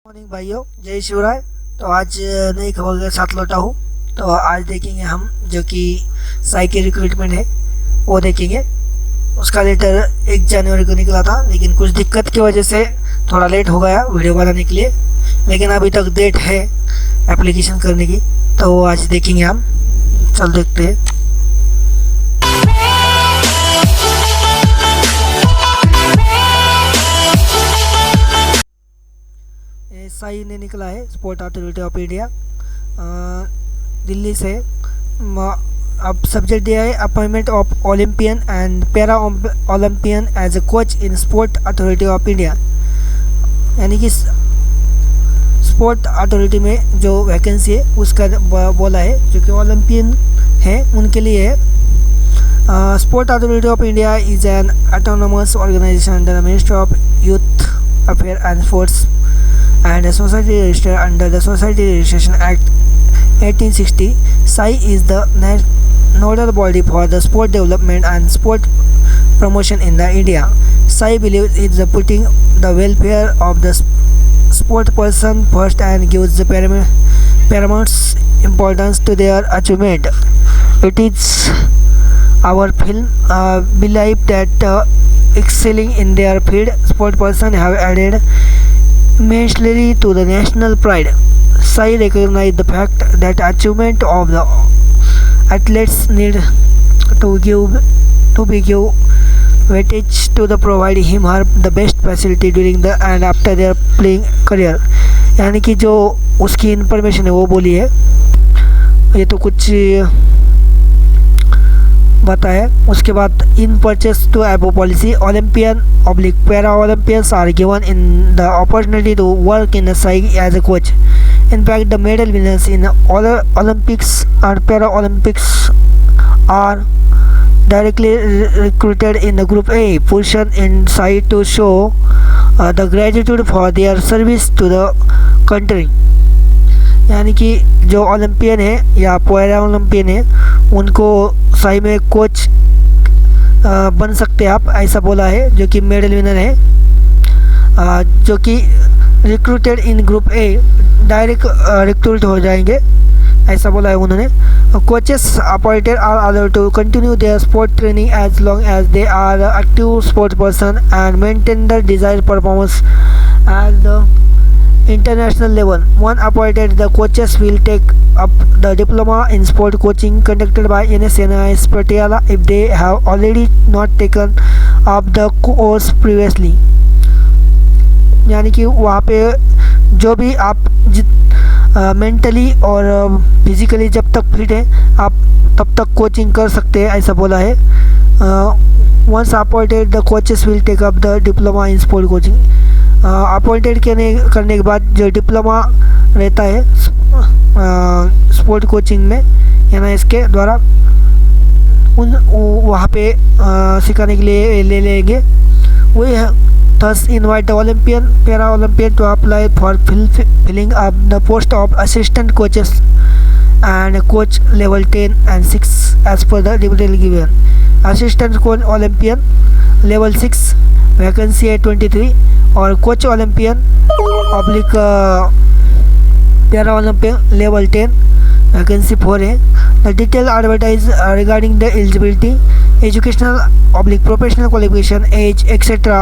Morning भाइयों, जय शिवराय। तो आज नई खबर के साथ लौटा हूँ। तो आज देखेंगे हम जो कि साई की रिक्रूटमेंट है वो देखेंगे। उसका लेटर 1 जनवरी को निकला था, लेकिन कुछ दिक्कत की वजह से थोड़ा लेट हो गया वीडियो बनाने के लिए। लेकिन अभी तक डेट है एप्लीकेशन करने की, तो आज देखेंगे हम। चल देखते हैं। साई ने निकला है sport authority of India Delhi से। अब सब्जेक्ट दिया है appointment of Olympian and para Olympian as a coach in sport authority of India. यानी कि स्पोर्ट अथॉरिटी में जो वैकेंसी है उसका बोला है, जो कि ओलंपियन है उनके लिए है। Sport authority of India is an autonomous organisation under the ministry of youth affair and sports and a society registered under the Society Registration Act 1860. SAI is the nodal body for the sport development and sport promotion in the India. SAI believes in the putting the welfare of the sport person first and gives the paramount importance to their achievement. It is our film belief that excelling in their field, sport person have added immensely to the national pride. SAI recognizes the fact that achievement of the athletes need to be give weightage to the provide him her the best facility during the and after their playing career. यानी कि जो उसकी information है वो बोली है। ये तो कुछ बताया। उसके बाद in pursuance to above policy Olympian oblique para Olympians are given in the opportunity to work in SAI as a coach. In fact, the medal winners in Olympics and Paralympics are directly recruited in the Group A position in SAI to show the gratitude for their service to the country. यानी कि जो Olympian है या para Olympian है उनको साई में coach बन सकते हैं आप, ऐसा बोला है। जो कि मेडल विनर है, जो कि recruited in group A direct recruit हो जाएंगे, ऐसा बोला है उन्होंने। Coaches appointed are allowed to continue their sport training as long as they are active sport person and maintain the desired performance at the international level. One appointed the coaches will take up the diploma in sport coaching conducted by NSNIS Patiala if they have already not taken up the course previously. यानी कि वहाँ पे जो भी आप mentally और physically जब तक फिट है आप तब तक कोचिंग कर सकते हैं, ऐसा बोला है। Once appointed the coaches will take up the diploma in sport coaching. Appointed करने के बाद जो डिप्लोमा रहता है स्पोर्ट कोचिंग में NIS के द्वारा उन वहाँ पे सिखाने के लिए ले लेंगे। वही है। Thus invite the Olympian Para Olympian to apply for filling up the post of assistant coaches and coach level 10 and 6 as per the detail given. Assistant coach Olympian level 6 vacancy है 23 और coach Olympian oblique para Olympian level 10 vacancy 4 है। The detail advertise regarding the eligibility educational oblique professional qualification age etcetera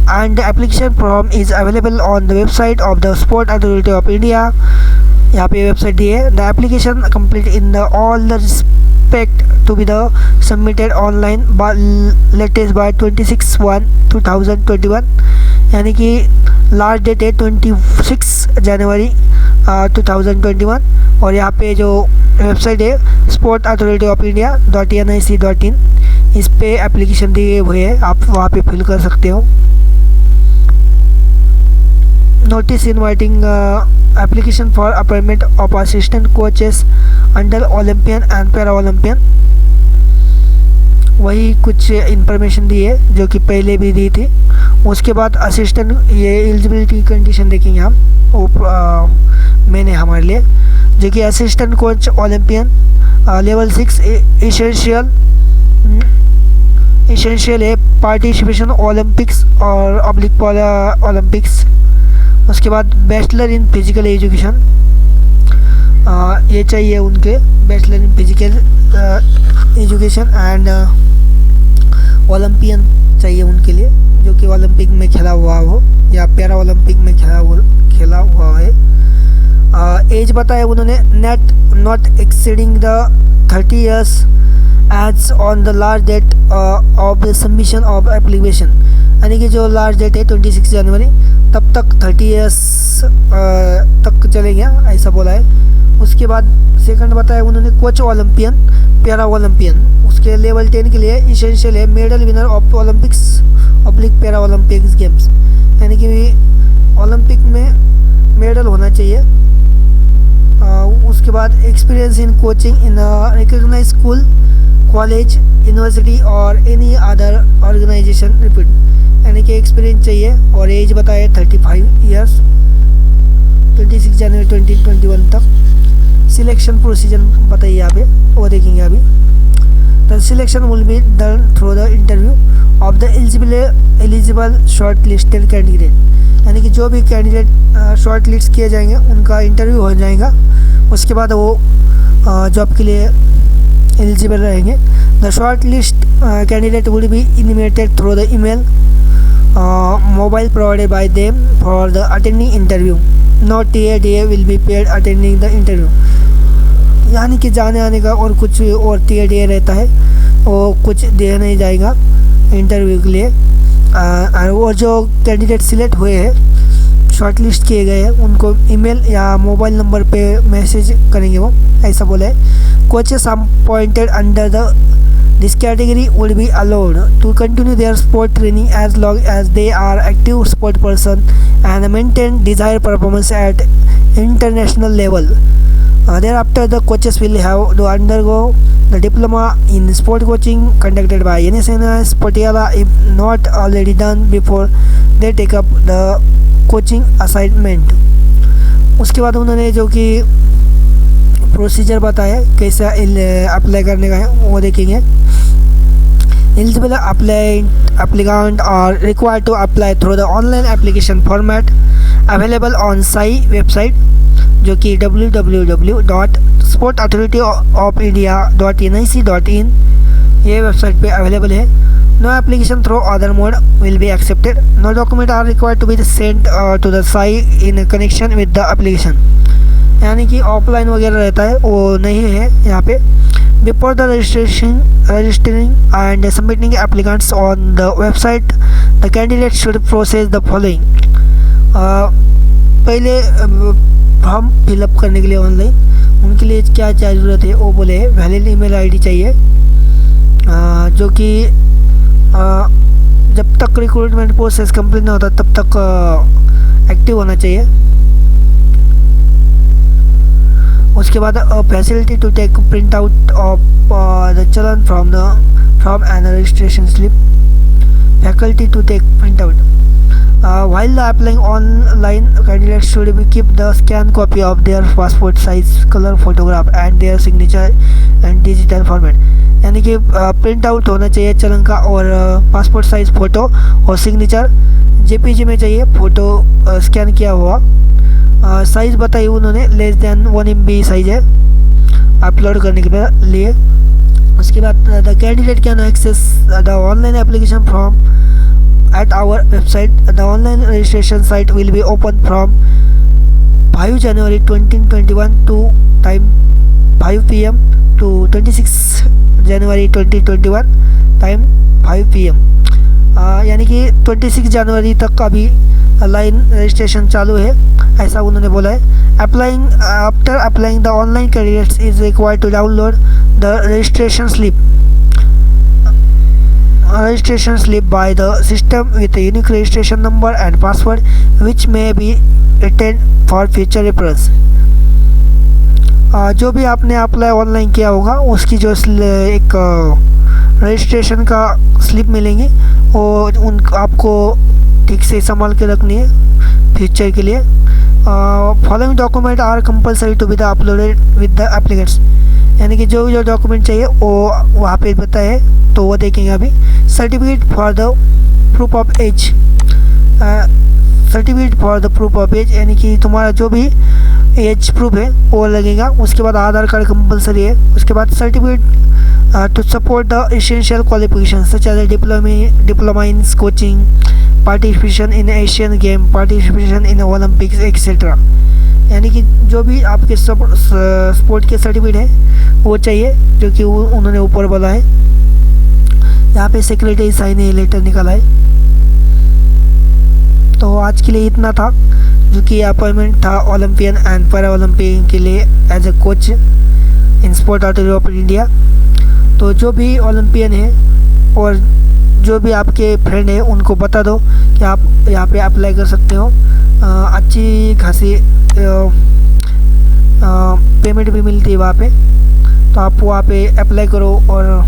and the application form is available on the website of the sport authority of India. यहाँ पे website दी है। The application complete in the all the respect to be the submitted online by latest by 26/1/2021। यानी कि last date है 26 जनवरी 2021। और यहाँ पे जो वेबसाइट है sport authority of India .nic.in, इस पे एप्लीकेशन दिए हुए है, आप वहाँ पे फिल कर सकते हो। Notice inviting application for appointment of assistant coaches under Olympian and para Olympian. वही कुछ इंफॉर्मेशन दी है जो कि पहले भी दी थी। उसके बाद असिस्टेंट ये एलिजिबिलिटी कंडीशन देखेंगे हम वो मैंने हमारे लिए, जो कि assistant coach Olympian level 6 essential है पार्टिसिपेशन ओलंपिक्स और ऑब्लिक ओलंपिक्स उसके बाद बैचलर इन फिजिकल एजुकेशन, ये चाहिए उनके, bachelor in physical education and Olympian चाहिए उनके लिए, जो कि ओलंपिक में खेला हुआ हो या पैरा ओलंपिक में खेला हुआ है। एज बताया उन्होंने, net not exceeding the 30 years age on the last date of submission of application, यानी कि जो लास्ट डेट है 26 जनवरी तब तक 30 years तक चलेगा, ऐसा बोला है। उसके बाद सेकंड बताया उन्होंने, कोच ओलंपियन पैरा ओलंपियन, उसके लेवल 10 के लिए इसेंशियल है medal winner of Olympics oblique para Olympics games, यानी कि ओलंपिक में मेडल होना चाहिए। उसके बाद experience in coaching in recognised school, college, university और एनी अदर ऑर्गेनाइजेशन रिपीट, यानी कि एक्सपीरियंस चाहिए। और एज बताए 35 years, 26 जनवरी 2021 तक। सिलेक्शन प्रोसीजर बताइए यहाँ पे, वो देखेंगे अभी। The selection will be done through the interview of the eligible short listed candidate, यानी कि जो भी कैंडिडेट शॉर्ट लिस्ट किए जाएंगे उनका इंटरव्यू हो जाएगा, उसके बाद वो जॉब के लिए एलिजिबल रहेंगे। The shortlist candidate will be intimated through the email mobile provided by them for the attending interview, no TA will be paid attending the interview, यानी कि जाने आने का और कुछ और TA रहता है, वो कुछ दिया नहीं जाएगा इंटरव्यू के लिए। और जो कैंडिडेट सिलेक्ट हुए हैं, शॉर्ट लिस्ट किए गए हैं, उनको ईमेल या मोबाइल नंबर पे मैसेज करेंगे वो, ऐसा बोला है। Coaches appointed under the this category would be allowed to continue their sport training as long as they are active sport person and maintain desire performance at international level. Thereafter, the coaches will have to undergo the diploma in sport coaching conducted by NSNS Patiala if not already done before they take up the coaching assignment। उसके बाद उन्होंने जो कि procedure बताया कैसा apply करने का है, वो देखेंगे। Eligible applicant are required to apply through the online application format available on SAI website, जो कि www.sportauthorityofIndia.nic.in ये वेबसाइट पे अवेलेबल है। No application through other mode will be accepted, no document are required to be sent to the SAI in connection with the application, यानी कि offline वगैरह रहता है वो नहीं है यहाँ पे। Before the registering and submitting applicants on the website the candidate should process the following. पहले फॉर्म फिलअप करने के लिए ऑनलाइन उनके लिए क्या ज़रूरत है, वो बोले वैलिड ईमेल आईडी चाहिए, जो कि जब तक रिक्रूटमेंट प्रोसेस कंप्लीट नहीं होता तब तक एक्टिव होना चाहिए। उसके बाद facility to take print out of the challan from an registration slip, faculty to take print out. While applying online, candidates should keep the scanned copy of their passport size color photograph and their signature and digital format, यानी कि print out होना चाहिए चलन का और passport size photo और signature JPG में चाहिए, फ़ोटो स्कैन किया हुआ। साइज़ बताई उन्होंने लेस दैन 1 MB साइज है अपलोड करने के लिए। उसके बाद the candidate can access the online application form at our website. The online registration site will be open from 5 January 2021 to time 5 PM to 26 January 2021 time 5 PM, यानी कि 26 जनवरी तक अभी लाइन रजिस्ट्रेशन चालू है, ऐसा उन्होंने बोला है। After applying the online candidates is required to download the registration slip by the system with a unique registration number and password which may be retained for future reference। जो भी आपने apply online किया होगा उसकी जो एक registration का slip मिलेंगी वो आपको ठीक से संभाल के रखनी है फ्यूचर के लिए। Following document are compulsory to be the uploaded with the applicants, यानी कि जो डॉक्यूमेंट चाहिए वो वहाँ पे बताया है, तो वो देखेंगे अभी। Certificate for the proof of age, certificate for the proof of age, यानी कि तुम्हारा जो भी एज प्रूफ है वो लगेगा। उसके बाद आधार कार्ड कंपलसरी है। उसके बाद certificate to support the essential qualification such as diploma in coaching, participation in Asian game, participation in Olympics etcetera, यानी कि जो भी आपके स्पोर्ट के सर्टिफिकेट है वो चाहिए, जो कि उन्होंने ऊपर बोला है। यहाँ पे सेक्रेटरी साइन है, लेटर निकाला है। तो आज के लिए इतना था, जो कि अपॉइंटमेंट था ओलंपियन एंड पैरा ओलंपियन के लिए as a coach in sport authority of India. तो जो भी ओलंपियन है और जो भी आपके फ्रेंड है उनको बता दो कि आप यहाँ पे अप्लाई कर सकते हो। अच्छी खासी पेमेंट भी मिलती है वहाँ पे, तो आप वहाँ पे अप्लाई करो और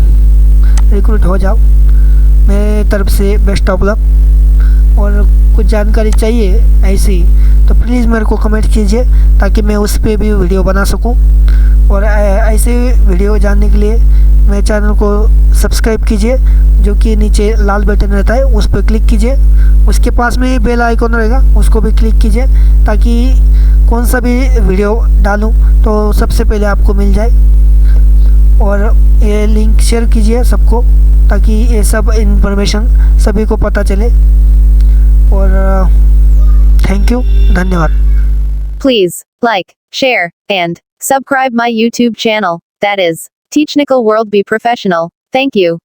रिक्रूट हो जाओ। मेरे तरफ से बेस्ट ऑफ लक। और कुछ जानकारी चाहिए ऐसी तो प्लीज़ मेरे को कमेंट कीजिए, ताकि मैं उस पर भी वीडियो बना सकूं। और ऐसे वीडियो जानने के लिए मेरे चैनल को सब्सक्राइब कीजिए, जो कि नीचे लाल बटन रहता है उस पर क्लिक कीजिए। उसके पास में बेल आइकॉन रहेगा, उसको भी क्लिक कीजिए, ताकि कौन सा भी वीडियो डालूं तो सबसे पहले आपको मिल जाए। और ये लिंक शेयर कीजिए सबको, ताकि ये सब इन्फॉर्मेशन सभी को पता चले। और थैंक यू, धन्यवाद। Please like, share, and subscribe my YouTube channel. That is Technical World Be Professional. Thank you.